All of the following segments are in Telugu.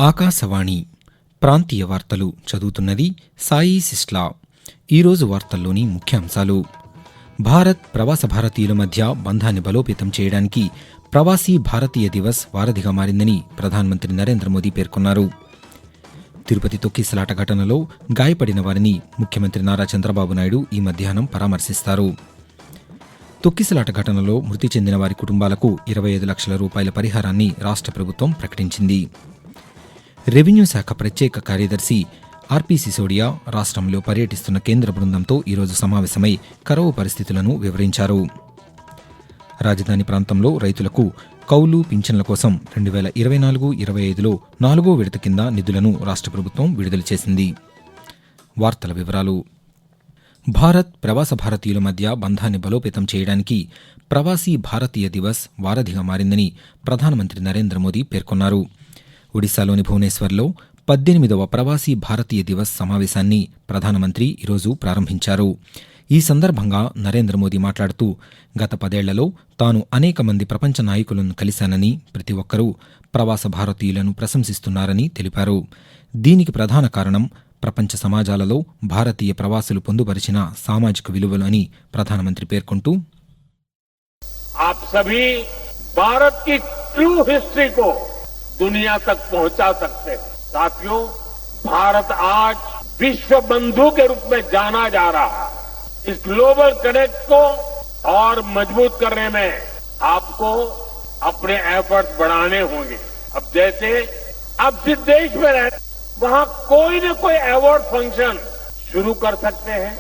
ఆకాశవాణి ప్రాంతీయ వార్తలు చదువుతున్నది సాయి సిస్లా. ఈరోజు వార్తల్లోని ముఖ్యాంశాలు: భారత్ ప్రవాస భారతీయుల మధ్య బంధాన్ని బలోపేతం చేయడానికి ప్రవాసీ భారతీయ దివస్ వారధిగా మారిందని ప్రధానమంత్రి నరేంద్ర మోదీ పేర్కొన్నారు. తిరుపతి తొక్కిసలాట ఘటనలో గాయపడిన వారిని ముఖ్యమంత్రి నారా చంద్రబాబు నాయుడు ఈ మధ్యాహ్నం పరామర్శిస్తారు. తొక్కిసలాట ఘటనలో మృతి చెందిన వారి కుటుంబాలకు 25 లక్షల రూపాయల పరిహారాన్ని రాష్ట్ర ప్రభుత్వం ప్రకటించింది. రెవెన్యూ శాఖ ప్రత్యేక కార్యదర్శి ఆర్పీ సిసోడియా రాష్ట్రంలో పర్యటిస్తున్న కేంద్ర బృందంతో ఈరోజు సమావేశమై కరువు పరిస్థితులను వివరించారు. రాజధాని ప్రాంతంలో రైతులకు కౌలు పింఛన్ల కోసం 2024-25లో 4వ విడత కింద నిధులను రాష్ట్ర ప్రభుత్వం విడుదల చేసింది. వార్తల వివరాలు: భారత్ ప్రవాస భారతీయుల మధ్య బంధాన్ని బలోపేతం చేయడానికి ప్రవాసీ భారతీయ దివస్ వారధిగా మారిందని ప్రధానమంత్రి నరేంద్ర మోదీ పేర్కొన్నారు. ఒడిశాలోని భువనేశ్వర్లో 18వ ప్రవాసీ భారతీయ దివస్ సమావేశాన్ని ప్రధానమంత్రి ఈరోజు ప్రారంభించారు. ఈ సందర్భంగా నరేంద్ర మోదీ మాట్లాడుతూ, గత 10 ఏళ్లలో తాను అనేక మంది ప్రపంచ నాయకులను కలిశానని, ప్రతి ఒక్కరూ ప్రవాస భారతీయులను ప్రశంసిస్తున్నారని తెలిపారు. దీనికి ప్రధాన కారణం ప్రపంచ సమాజాలలో భారతీయ ప్రవాసులు పొందుపరిచిన సామాజిక విలువలు అని ప్రధానమంత్రి పేర్కొంటూ, आप सभी भारत की ट्रू हिस्ट्री को दुनिया तक पहुंचा सकते हैं। साथियों, भारत आज विश्व बंधु के रूप में जाना जा रहा है। इस ग्लोबल कनेक्ट को और मजबूत करने में आपको अपने एफर्ट्स बढ़ाने होंगे। अब जैसे आप जिस देश में रहते वहां कोई न कोई अवार्ड फंक्शन शुरू कर सकते हैं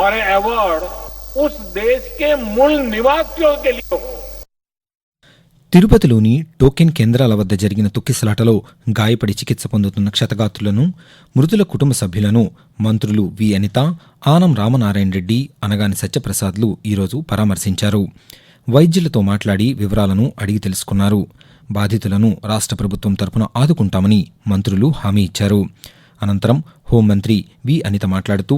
और ये अवार्ड उस देश के मूल निवासियों के लिए हो। తిరుపతిలోని టోకెన్ కేంద్రాల వద్ద జరిగిన తొక్కిసలాటలో గాయపడి చికిత్స పొందుతున్న క్షతగాత్రులను, మృతుల కుటుంబ సభ్యులను మంత్రులు వి అనిత, ఆనం రామనారాయణ రెడ్డి, అనగాని సత్యప్రసాద్లు ఈరోజు పరామర్శించారు. వైద్యులతో మాట్లాడి వివరాలను అడిగి తెలుసుకున్నారు. బాధితులను రాష్ట్ర ప్రభుత్వం తరపున ఆదుకుంటామని మంత్రులు హామీ ఇచ్చారు. అనంతరం హోంమంత్రి వి అనిత మాట్లాడుతూ,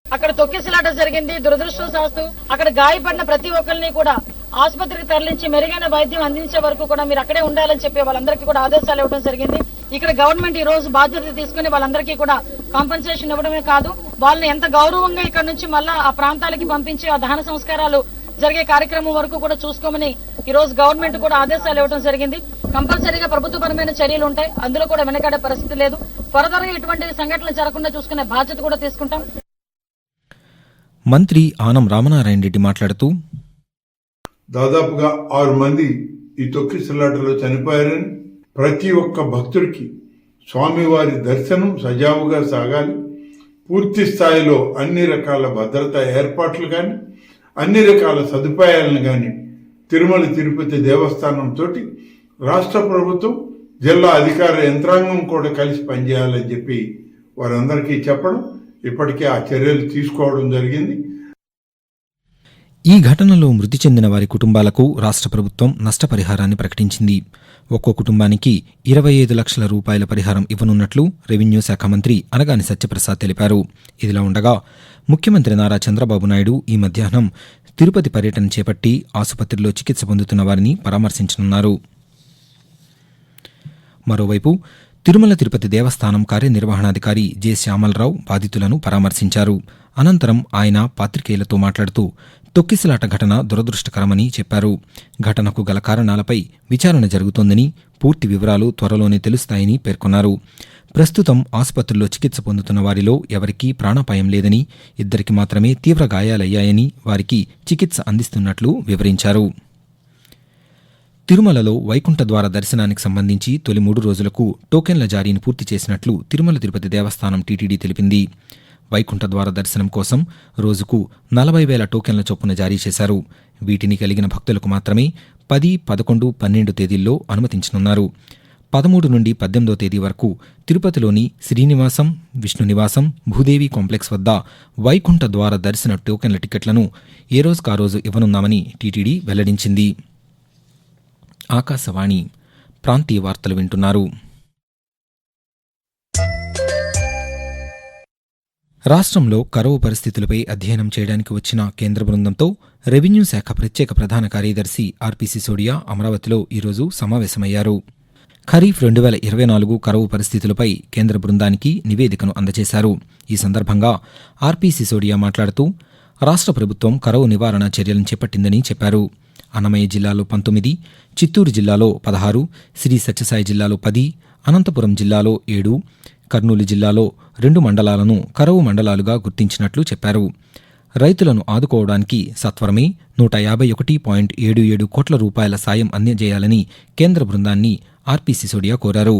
అక్కడ తొక్కిసలాట జరిగింది. దురదృష్టవశాత్తు అక్కడ గాయపడిన ప్రతి ఒక్కరిని కూడా ఆసుపత్రికి తరలించి మెరుగైన వైద్యం అందించే వరకు కూడా మీరు అక్కడే ఉండాలని చెప్పి వాళ్ళందరికీ కూడా ఆదేశాలు ఇవ్వడం జరిగింది. ఇక్కడ గవర్నమెంట్ ఈ రోజు బాధ్యత తీసుకుని వాళ్ళందరికీ కూడా కాంపెన్సేషన్ ఇవ్వడమే కాదు, వాళ్ళని ఎంత గౌరవంగా ఇక్కడ నుంచి మళ్ళా ఆ ప్రాంతాలకి పంపించి ఆ దహన సంస్కారాలు జరిగే కార్యక్రమం వరకు కూడా చూసుకోమని ఈ రోజు గవర్నమెంట్ కూడా ఆదేశాలు ఇవ్వడం జరిగింది. కంపల్సరీగా ప్రభుత్వపరమైన చర్యలు ఉంటాయి, అందులో కూడా వెనకాడే పరిస్థితి లేదు. త్వరగా ఇటువంటి సంఘటనలు జరగకుండా చూసుకునే బాధ్యత కూడా తీసుకుంటాం. మంత్రి ఆనం రామనారాయణ రెడ్డి మాట్లాడుతూ, దాదాపుగా 6 మంది ఈ తొక్కిసలాటలో చనిపోయారని, ప్రతి ఒక్క భక్తుడికి స్వామివారి దర్శనం సజావుగా సాగాలి, పూర్తి స్థాయిలో అన్ని రకాల భద్రతా ఏర్పాట్లు కానీ అన్ని రకాల సదుపాయాలను కానీ తిరుమల తిరుపతి దేవస్థానంతో రాష్ట్ర ప్రభుత్వం, జిల్లా అధికార యంత్రాంగం కూడా కలిసి పనిచేయాలని చెప్పి వారందరికీ చెప్పడం, ఇప్పటికే ఆ చర్యలు తీసుకోవడం జరిగింది. ఈ ఘటనలో మృతి చెందిన వారి కుటుంబాలకు రాష్ట్ర ప్రభుత్వం నష్టపరిహారాన్ని ప్రకటించింది. ఒక్కో కుటుంబానికి 25 లక్షల రూపాయల పరిహారం ఇవ్వనున్నట్లు రెవెన్యూ శాఖ మంత్రి అనగాని సత్యప్రసాద్ తెలిపారు. ఇదిలా ఉండగా ముఖ్యమంత్రి నారా చంద్రబాబు నాయుడు ఈ మధ్యాహ్నం తిరుపతి పర్యటన చేపట్టి ఆసుపత్రిలో చికిత్స పొందుతున్న వారిని పరామర్శించనున్నారు. మరోవైపు తిరుమల తిరుపతి దేవస్థానం కార్యనిర్వహణాధికారి జె శ్యామలరావు బాధితులను పరామర్శించారు. అనంతరం ఆయన పాత్రికేయులతో మాట్లాడుతూ, తొక్కిసలాట ఘటన దురదృష్టకరమని చెప్పారు. ఘటనకు గల కారణాలపై విచారణ జరుగుతోందని, పూర్తి వివరాలు త్వరలోనే తెలుస్తాయని పేర్కొన్నారు. ప్రస్తుతం ఆసుపత్రిలో చికిత్స పొందుతున్న వారిలో ఎవరికీ ప్రాణాపాయం లేదని, 2కి మాత్రమే తీవ్ర గాయాలయ్యాయని వారికి చికిత్స అందిస్తున్నట్లు వివరించారు. తిరుమలలో వైకుంఠ ద్వార దర్శనానికి సంబంధించి తొలి 3 రోజులకు టోకెన్ల జారీని పూర్తి చేసినట్లు తిరుమల తిరుపతి దేవస్థానం టీటీడీ తెలిపింది. వైకుంఠ ద్వార దర్శనం కోసం రోజుకు 40,000 టోకెన్ల చొప్పున జారీ చేశారు. వీటిని కలిగిన భక్తులకు మాత్రమే 10, 11, 12 తేదీల్లో అనుమతించనున్నారు. 13 నుండి 18వ తేదీ వరకు తిరుపతిలోని శ్రీనివాసం, విష్ణు నివాసం, భూదేవి కాంప్లెక్స్ వద్ద వైకుంఠ ద్వార దర్శన టోకెన్ల టికెట్లను ఏ రోజుకా రోజు ఇవ్వనున్నామని టీటీడీ వెల్లడించింది. ఆకాశవాణి ప్రాంతీయ వార్తలు వింటున్నారు. రాష్ట్రంలో కరువు పరిస్థితులపై అధ్యయనం చేయడానికి వచ్చిన కేంద్ర బృందంతో రెవెన్యూ శాఖ ప్రత్యేక ప్రధాన కార్యదర్శి ఆర్పీ సిసోడియా అమరావతిలో ఈరోజు సమావేశమయ్యారు. ఖరీఫ్ 2024 కరువు పరిస్థితులపై కేంద్ర బృందానికి నివేదికను అందజేశారు. ఈ సందర్భంగా ఆర్పీ సిసోడియా మాట్లాడుతూ రాష్ట్ర ప్రభుత్వం కరువు నివారణ చర్యలను చేపట్టిందని చెప్పారు. అన్నమయ్య జిల్లాలో 19, చిత్తూరు జిల్లాలో 16, శ్రీ సత్యసాయి జిల్లాలో 10, అనంతపురం జిల్లాలో 7, కర్నూలు జిల్లాలో 2 మండలాలను కరువు మండలాలుగా గుర్తించినట్లు చెప్పారు. రైతులను ఆదుకోవడానికి సత్వరమే 151.77 కోట్ల రూపాయల సాయం అందజేయాలని కేంద్ర బృందాన్ని ఆర్పీ సిసోడియా కోరారు.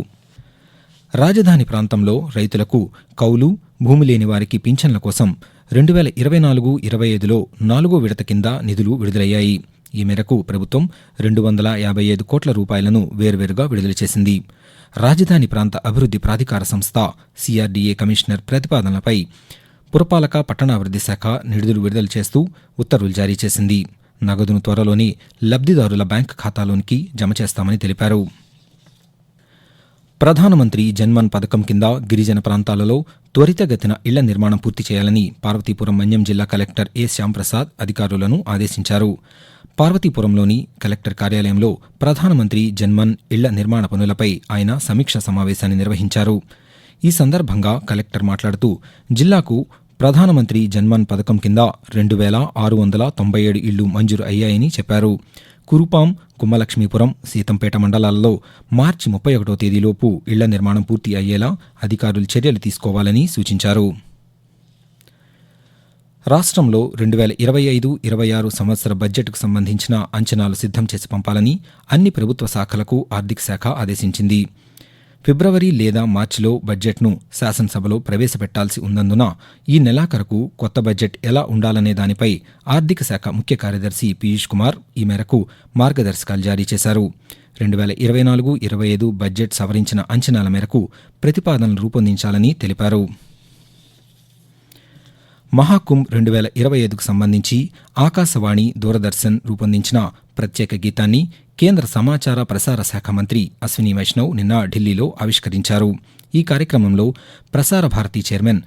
రాజధాని ప్రాంతంలో రైతులకు కౌలు, భూమి లేని వారికి పింఛన్ల కోసం 2024-25లో 4వ విడత కింద నిధులు విడుదలయ్యాయి. ఈ మేరకు ప్రభుత్వం 255 కోట్ల రూపాయలను వేర్వేరుగా విడుదల చేసింది. రాజధాని ప్రాంత అభివృద్ధి ప్రాధికార సంస్థ సిఆర్డీఏ కమిషనర్ ప్రతిపాదనలపై పురపాలక పట్టణాభివృద్ధి శాఖ నిధులు విడుదల చేస్తూ ఉత్తర్వులు జారీ చేసింది. నగదును త్వరలోనే లబ్ధిదారుల బ్యాంకు ఖాతాలోనికి జమ చేస్తామని తెలిపారు. ప్రధానమంత్రి జన్మన్ పథకం కింద గిరిజన ప్రాంతాలలో త్వరితగతిన ఇళ్ల నిర్మాణం పూర్తి చేయాలని పార్వతీపురం మన్యం జిల్లా కలెక్టర్ ఏ శ్యాంప్రసాద్ అధికారులను ఆదేశించారు. పార్వతీపురంలోని కలెక్టర్ కార్యాలయంలో ప్రధానమంత్రి జన్మన్ ఇళ్ల నిర్మాణ పనులపై ఆయన సమీక్షా సమావేశాన్ని నిర్వహించారు. ఈ సందర్భంగా కలెక్టర్ మాట్లాడుతూ జిల్లాకు ప్రధానమంత్రి జన్మన్ పథకం కింద 2697 ఇళ్లు మంజూరు అయ్యాయని చెప్పారు. కురుపాం, గుమ్మలక్ష్మీపురం, సీతంపేట మండలాల్లో మార్చి 31వ తేదీలోపు ఇళ్ల నిర్మాణం పూర్తి అయ్యేలా అధికారులు చర్యలు తీసుకోవాలని సూచించారు. రాష్ట్రంలో 2025-26 సంవత్సర బడ్జెట్కు సంబంధించిన అంచనాలు సిద్ధం చేసి పంపాలని అన్ని ప్రభుత్వ శాఖలకు ఆర్థిక శాఖ ఆదేశించింది. ఫిబ్రవరి లేదా మార్చిలో బడ్జెట్ను శాసనసభలో ప్రవేశపెట్టాల్సి ఉన్నందున ఈ నెలాఖరుకు కొత్త బడ్జెట్ ఎలా ఉండాలనే దానిపై ఆర్థిక శాఖ ముఖ్య కార్యదర్శి పీయూష్ కుమార్ ఈ మేరకు మార్గదర్శకాలు జారీ చేశారు. 2024-25 బడ్జెట్ సవరించిన అంచనాల మేరకు ప్రతిపాదనలు రూపొందించాలని తెలిపారు. మహాకుంభ్ 2025కు సంబంధించి ఆకాశవాణి, దూరదర్శన్ రూపొందించిన ప్రత్యేక గీతాన్ని కేంద్ర సమాచార ప్రసార శాఖ మంత్రి అశ్విని వైష్ణవ్ నిన్న ఢిల్లీలో ఆవిష్కరించారు. ఈ కార్యక్రమంలో ప్రసార భారతి చైర్మన్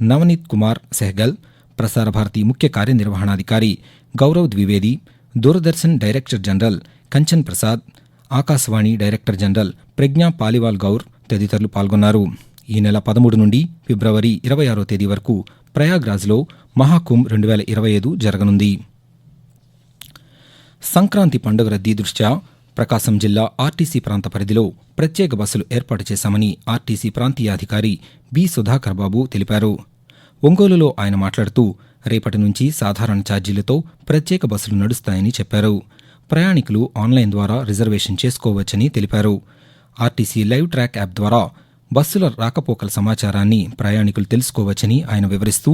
నవనీత్ కుమార్ సెహ్గల్, ప్రసార భారతి ముఖ్య కార్యనిర్వహణాధికారి Gaurav Dwivedi, Doordarshan director general Kanchan Prasad, Akashvani director general Pragya Paliwal Gaur తదితరులు పాల్గొన్నారు. ఈ నెల 13 నుండి ఫిబ్రవరి 26వ తేదీ వరకు ప్రయాగ్రాజ్లో మహాకుంభ్ 2025 జరగనుంది. సంక్రాంతి పండుగ రద్దీ దృష్ట్యా ప్రకాశం జిల్లా ఆర్టీసీ ప్రాంత పరిధిలో ప్రత్యేక బస్సులు ఏర్పాటు చేశామని ఆర్టీసీ ప్రాంతీయ అధికారి బి సుధాకర్ బాబు తెలిపారు. ఒంగోలులో ఆయన మాట్లాడుతూ రేపటి నుంచి సాధారణ ఛార్జీలతో ప్రత్యేక బస్సులు నడుస్తాయని చెప్పారు. ప్రయాణికులు ఆన్లైన్ ద్వారా రిజర్వేషన్ చేసుకోవచ్చని తెలిపారు. ఆర్టీసీ లైవ్ ట్రాక్ యాప్ ద్వారా బస్సుల రాకపోకల సమాచారాన్ని ప్రయాణికులు తెలుసుకోవచ్చని ఆయన వివరిస్తూ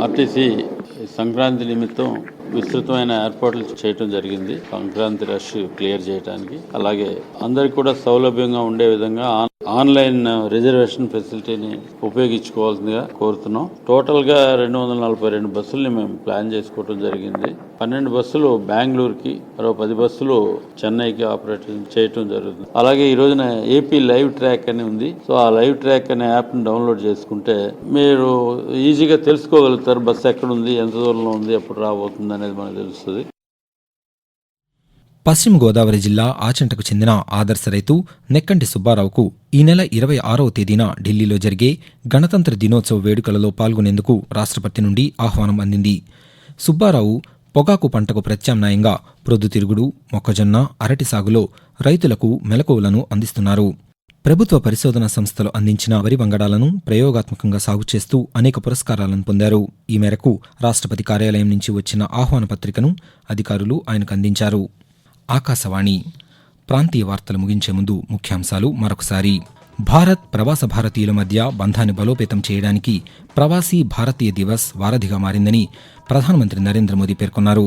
ఆర్టీసీ సంక్రాంతి నిమిత్తం విస్తృతమైన ఏర్పాట్లు చేయటం జరిగింది. సంక్రాంతి రష్ క్లియర్ చేయడానికి, అలాగే అందరికి కూడా సౌలభ్యంగా ఉండే విధంగా ఆన్లైన్ రిజర్వేషన్ ఫెసిలిటీని ఉపయోగించుకోవాల్సిందిగా కోరుతున్నాం. టోటల్ గా 242 బస్సుల్ని మేము ప్లాన్ చేసుకోవడం జరిగింది. 12 బస్సులు బెంగళూరుకి, మరో 10 బస్సులు చెన్నైకి ఆపరేట్ చేయటం జరుగుతుంది. అలాగే ఈ రోజున ఏపీ లైవ్ ట్రాక్ అని ఉంది. సో ఆ లైవ్ ట్రాక్ అనే యాప్ ని డౌన్లోడ్ చేసుకుంటే మీరు ఈజీగా తెలుసుకోగలుగుతారు బస్సు ఎక్కడుంది, ఎంత దూరంలో ఉంది, ఎప్పుడు రాబోతుంది అనేది మనకు తెలుస్తుంది. పశ్చిమ గోదావరి జిల్లా ఆచంటకు చెందిన ఆదర్శ రైతు నెక్కంటి సుబ్బారావుకు ఈ నెల 26వ తేదీన ఢిల్లీలో జరిగే గణతంత్ర దినోత్సవ వేడుకలలో పాల్గొనేందుకు రాష్ట్రపతి నుండి ఆహ్వానం అందింది. సుబ్బారావు పొగాకు పంటకు ప్రత్యామ్నాయంగా ప్రొద్దుతిరుగుడు, మొక్కజొన్న, అరటి సాగులో రైతులకు మెలకువలను అందిస్తున్నారు. ప్రభుత్వ పరిశోధనా సంస్థలు అందించిన వరి వంగడాలను ప్రయోగాత్మకంగా సాగు చేస్తూ అనేక పురస్కారాలను పొందారు. ఈ మేరకు రాష్ట్రపతి కార్యాలయం నుంచి వచ్చిన ఆహ్వాన పత్రికను అధికారులు ఆయనకు అందించారు. ఆకాశవాణి ప్రాంతీయ వార్తలు ముగించే ముందు ముఖ్యాంశాలు మరొకసారి. భారత్ ప్రవాస భారతీయుల మధ్య బంధాన్ని బలోపేతం చేయడానికి ప్రవాసీ భారతీయ దివస్ వారధిగా మారిందని ప్రధానమంత్రి నరేంద్ర మోదీ పేర్కొన్నారు.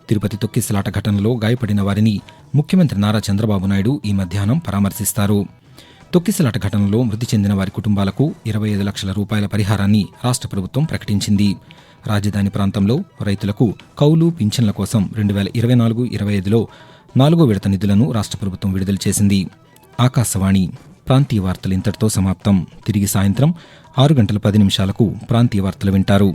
తిరుపతి తొక్కిసలాట ఘటనలో గాయపడిన వారిని ముఖ్యమంత్రి నారా చంద్రబాబు నాయుడు ఈ మధ్యాహ్నం పరామర్శిస్తారు. తొక్కిసలాట ఘటనలో మృతి చెందిన వారి కుటుంబాలకు 25 లక్షల రూపాయల పరిహారాన్ని రాష్ట్ర ప్రభుత్వం ప్రకటించింది. రాజధాని ప్రాంతంలో రైతులకు కౌలు, పింఛన్ల కోసం 2024-25లో 4వ విడత నిధులను రాష్ట్ర ప్రభుత్వం విడుదల చేసింది. ఆకాశవాణి ప్రాంతీయ వార్తలు ఇంతటితో సమాప్తం. తిరిగి సాయంత్రం 6 గంటల 10 నిమిషాలకు ప్రాంతీయ వార్తలు వింటారు.